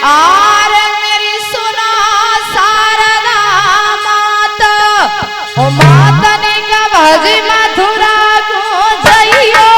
Are मेरी सुना शारदा मात ओ मातने का भजी मथुरा को जइयो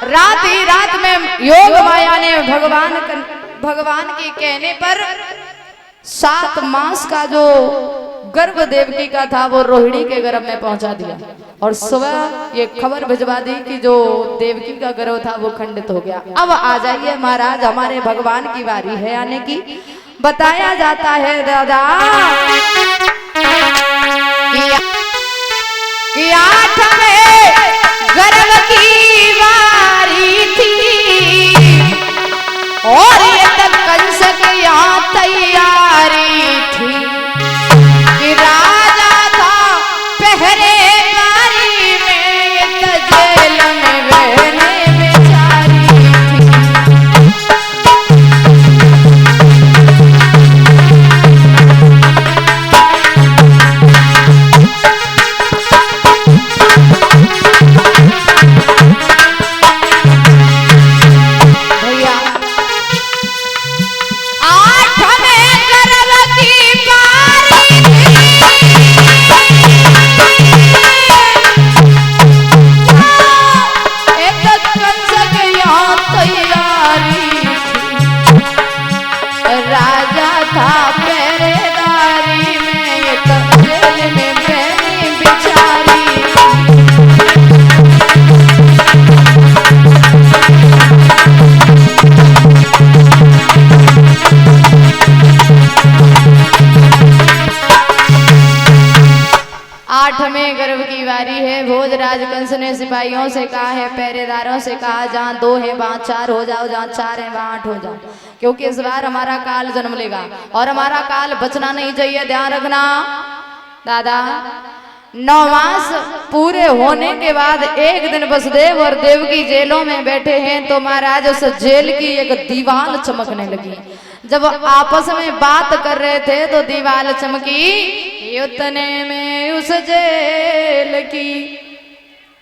रात ही रात में योग माया ने भगवान के कहने पर 7 मास का जो गर्भ देवकी का था वो रोहिणी के गर्भ में पहुंचा दिया और सुबह ये खबर भिजवा दी कि जो देवकी का गर्भ था वो खंडित हो गया। अब आ जाइए महाराज, हमारे भगवान की बारी है आने की। बताया जाता है दादा कि 8वें गर्भ की बारी थी और ये तक कंस की यहाँ तैयारी थी कि राजा था पहरेदारी में, ये तो जेल में बहने बेचारी थी। भोजराज कंस ने सिपाहियों से कहा है, पहरेदारों से कहा जहाँ 2 है वहाँ 4 हो जाओ, जहाँ 4 है वहाँ 8 हो जाओ, क्योंकि इस बार हमारा काल जन्म लेगा और हमारा काल बचना नहीं चाहिए। ध्यान रखना दादा। 9 मास पूरे होने के बाद एक दिन वसुदेव और देवकी जेलों में बैठे हैं तो महाराज उस जेल की एक दीवार चमकने लगी। जब आपस में बात कर रहे थे तो दीवार चमकी। उतने में उस जेल की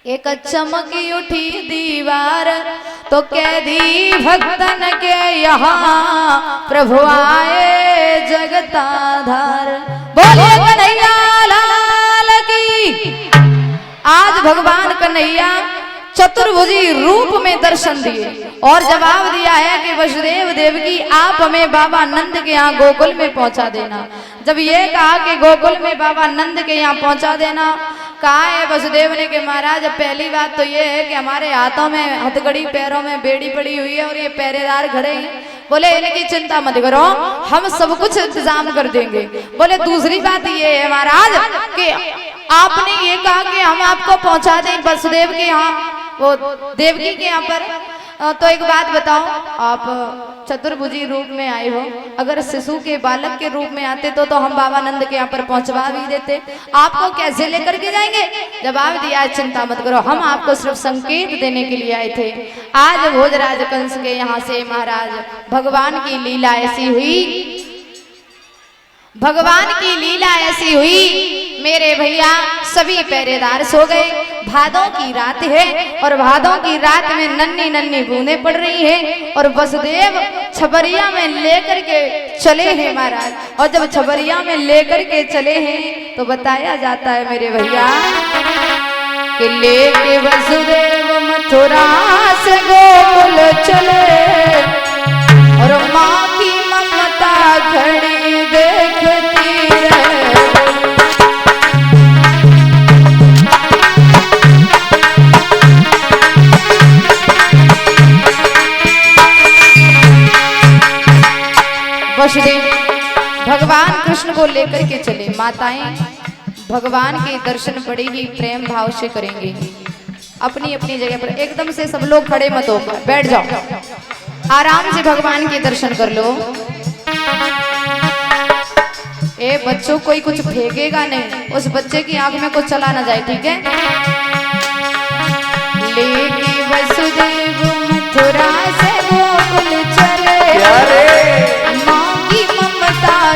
एक चमकी उठी दीवार तो कैदी भक्तन के यहाँ प्रभु आए जगताधार। बोले कन्हैया लाल की। आज भगवान कन्हैया चतुर्भुजी रूप में दर्शन दिए और जवाब दिया है कि वसुदेव देवकी आप हमें बाबा नंद के यहाँ गोकुल में पहुंचा देना। जब ये कहा कि गोकुल में बाबा नंद के यहाँ पहुंचा देना, कहा है वसुदेव ने कि महाराज पहली बात तो ये है कि हमारे हाथों में हथकड़ी, पैरों में बेड़ी पड़ी हुई है और ये पहरेदार खड़े हैं। बोले इनकी चिंता मत करो, हम सब कुछ इंतजाम कर देंगे। बोले दूसरी बात ये है महाराज कि आपने ये कहा कि हम आपको पहुंचा दें वसुदेव के यहाँ, वो देवकी के यहाँ पर, तो एक बात बताओ, आप चतुर्भुजी रूप में आए हो, अगर शिशु के बालक के रूप में आते तो हम बाबा नंद के यहाँ पर पहुंचवा भी देते, आपको कैसे लेकर के जाएंगे? जवाब दिया चिंता मत करो, हम आपको सिर्फ संकेत देने के लिए आए थे। आज भोजराज कंस के यहाँ से महाराज भगवान की लीला ऐसी हुई, भगवान की लीला ऐसी हुई, मेरे भैया सभी पहरेदार सो गए। भादों की रात है और भादों की रात में नन्ही नन्ही बूंदें पड़ रही हैं और वसुदेव छबरिया में लेकर के चले हैं महाराज। और जब छबरिया में लेकर के चले हैं तो बताया जाता है मेरे भैया कि लेके वसुदेव मथुरा से गोकुल चले और माँ की ममता घड़ी देखती रहे। वसुदेव भगवान कृष्ण को लेकर के चले। माताएं भगवान के दर्शन बड़े ही प्रेम भाव से करेंगे। अपनी अपनी जगह पर एकदम से सब लोग खड़े मत हो, बैठ जाओ, आराम से भगवान के दर्शन कर लो। ए बच्चों, कोई कुछ फेंकेगा नहीं, उस बच्चे की आंख में कुछ चला ना जाए, ठीक है? लेके वसुदेव मथुरा से गोकुल चले,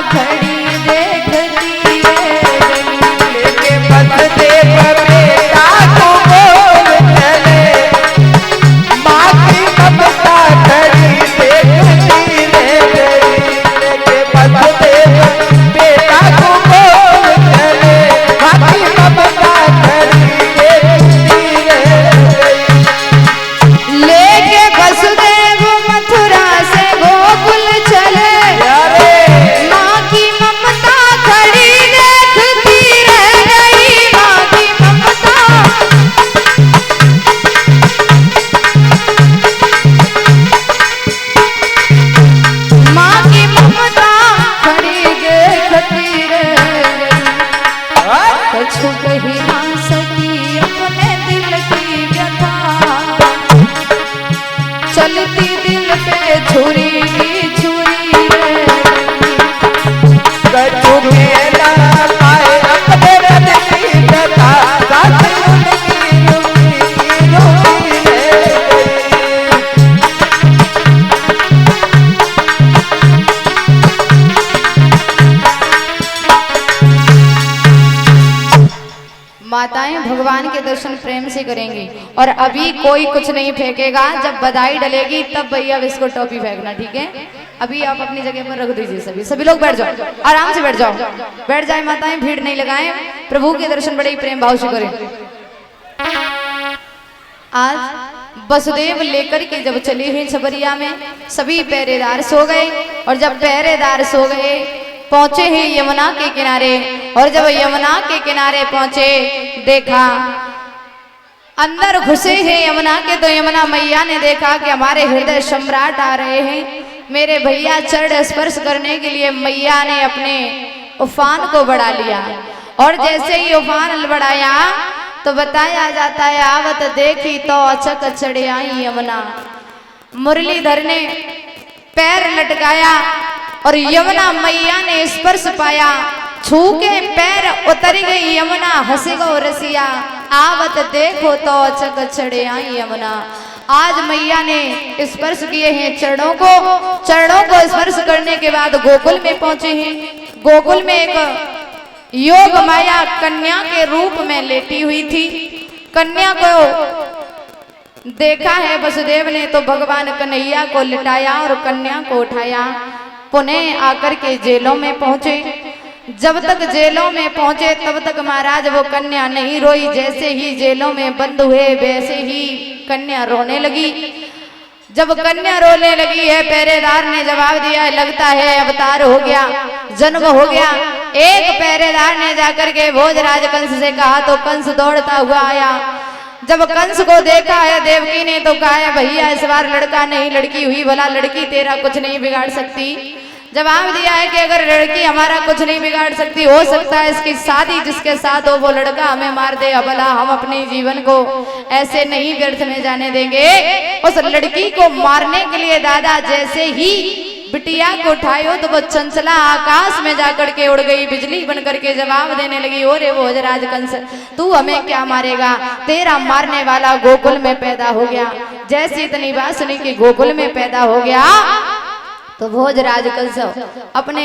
घड़ी देखती है, लेके वसुदेव बेटा को गोकुल चले, माँ की ममता घड़ी देखती है, लेके वसुदेव बेटा को गोकुल चले, माँ की ममता घड़ी देखती है, लेके वसुदेव मथुरा से गोकुल चले, चलती दिल पे छुरी की छुरी माताएं भगवान के दर्शन प्रेम से करेंगी। और अभी कोई कुछ नहीं फेंकेगा, जब बधाई डलेगी तब भैया इसको टॉपी फेंकना, ठीक है? अभी आप अपनी जगह पर रख दीजिए, सभी लोग बैठ जाओ, आराम से बैठ जाओ, बैठ जाए माताएं, भीड़ नहीं लगाएं, प्रभु के दर्शन बड़े ही प्रेम भाव से करें। आज वसुदेव लेकर के जब चले हुए छबरिया में, सभी पहरेदार सो गए और जब पहरेदार सो गए पहुंचे हैं यमुना के किनारे। और जब यमुना के किनारे पहुंचे, देखा अंदर घुसे हैं यमुना के, तो यमुना मैया ने देखा कि हमारे हृदय सम्राट आ रहे हैं। मेरे भैया चरण स्पर्श करने के लिए मैया ने अपने उफान को बढ़ा लिया और जैसे ही उफान बढ़ाया तो बताया जाता है आवत देखी तो अचक चढ़ आई यमुना। मुरलीधर ने पैर लटकाया और यमुना मैया ने स्पर्श पाया, छू के पैर उतर गई यमुना, हंस गो रसिया, आवत देखो तो अचक चढ़े आई यमुना। आज मैया ने स्पर्श किए हैं चरणों को स्पर्श करने के बाद गोकुल में पहुंचे हैं। गोकुल में एक योग माया कन्या के रूप में लेटी हुई थी। कन्या को देखा है वसुदेव ने तो भगवान कन्हैया को लिटाया और कन्या को उठाया। पुनः आकर के जेलों में पहुंचे। जब तक जेलों में पहुंचे तब तक महाराज वो कन्या नहीं रोई। जैसे ही जेलों में बंद हुए वैसे ही कन्या रोने लगी। जब कन्या रोने लगी है, पहरेदार ने जवाब दिया है, लगता है अवतार हो गया, जन्म हो गया। एक पहरेदार ने जाकर के भोजराज कंस से कहा तो कंस दौड़ता हुआ आया। जब कंस को देखा है देवकी ने तो कहा है, भैया इस बार लड़का नहीं लड़की हुई, भला लड़की तेरा कुछ नहीं बिगाड़ सकती। जवाब दिया है कि अगर लड़की हमारा कुछ नहीं बिगाड़ सकती, हो सकता है इसकी शादी जिसके साथ हो वो लड़का हमें मार दे, भला हम अपने जीवन को ऐसे नहीं व्यर्थ में जाने देंगे। उस लड़की को मारने के लिए दादा जैसे ही बिटिया को उठायो तो वो चंचला आकाश में जाकर के उड़ गई, बिजली बनकर के जवाब देने लगी, ओ रे भोजराज कंस, तू हमें क्या मारेगा, तेरा मारने वाला गोकुल में पैदा हो गया। जैसी इतनी बात सुनी कि गोकुल में पैदा हो गया तो भोजराज कंस अपने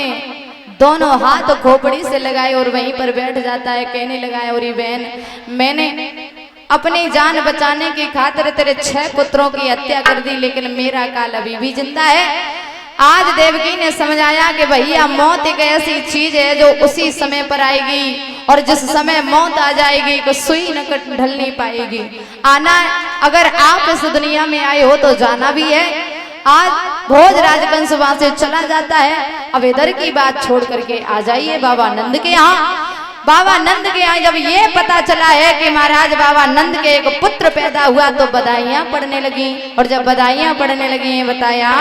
दोनों हाथ खोपड़ी से लगाए और वहीं पर बैठ जाता है। कहने लगा है, और बहन, मैंने अपनी जान बचाने की खातिर तेरे 6 पुत्रों की हत्या कर दी, लेकिन मेरा काल अभी भी जिंदा है। आज देवकी ने समझाया कि भैया मौत एक ऐसी चीज है जो उसी समय पर आएगी, और जिस समय मौत आ जाएगी तो सुई न ढल नहीं पाएगी। आना, अगर आप इस दुनिया में आए हो तो जाना भी है। आज भोजराज कंस वहां से चला जाता है। अब इधर की बात छोड़ करके आ जाइए बाबा नंद के यहाँ। बाबा नंद के यहाँ जब ये पता चला है कि महाराज बाबा नंद के एक पुत्र पैदा हुआ तो बधाइयां पड़ने लगी। और जब बधाइयां पड़ने लगी, बताया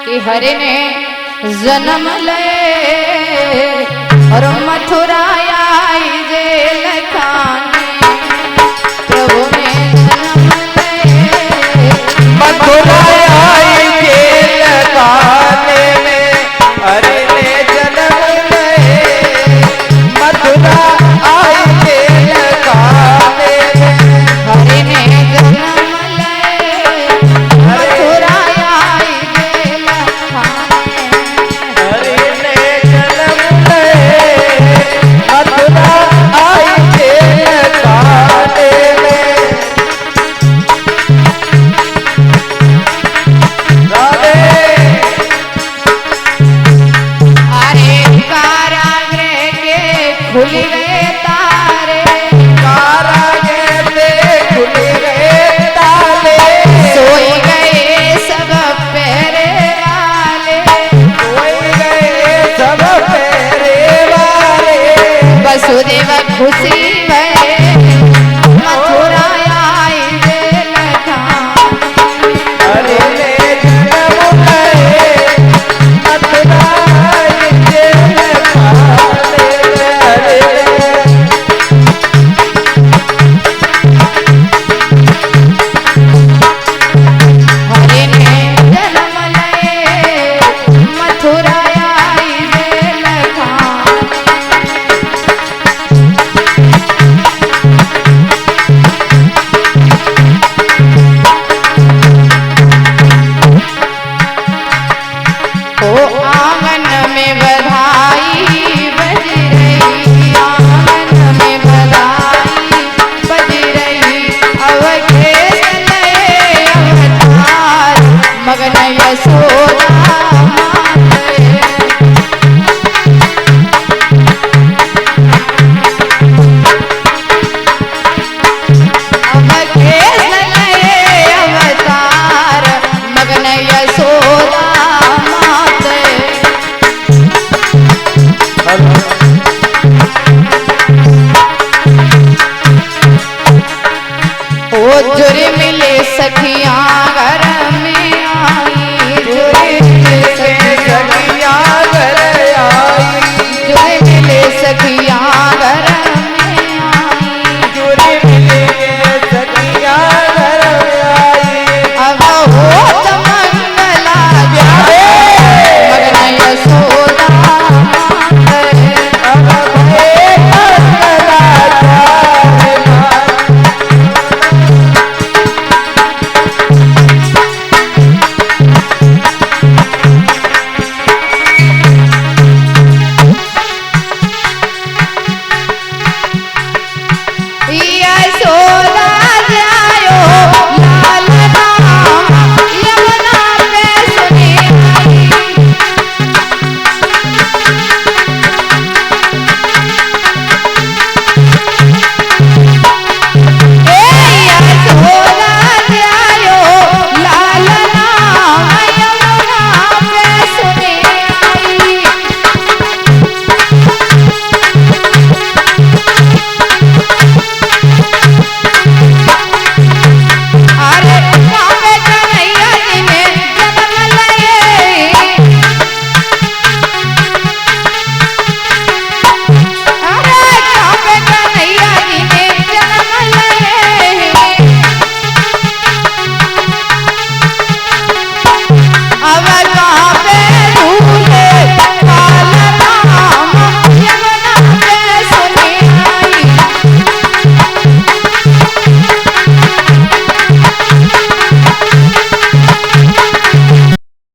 कि हरि ने जन्म ले और मथुरा आई जेल खाने, प्रभु ने जन्म ले मथुरा आई जेल खाने में, हरि ने जन्म ले मथुरा आई जेल खाने में, हरि ने जन्म ले मथुरा आई जेल खाने, हरि ने जन्म ले मथुरा आई जेल खाने में। राधे अरे कारागृह के खुल गए तारे, कारागृह से खुल गए ताले, सोई गए सब पहरे वाले, सोई गए सब फेरे वाले, वसुदेव खुशी भये मथुरा आई जेल खाने, हरि ने जन्म ले मथुरा आई जेल खाने में, हरि ने हरि ने जन्म ले मथुरा आई जेल खाने। ओ आंगन में बधाई बज रही, आंगन में बधाई बज रही, अवधेश नए अवतार मगन यशोदा माते। अवधेश नए अवतार मगन यशोदा माते। ओ जुरे मिले सखियां घर में आई, जुरे मिले सखियां सखियां घर आई, जुरे मिले सखियां घर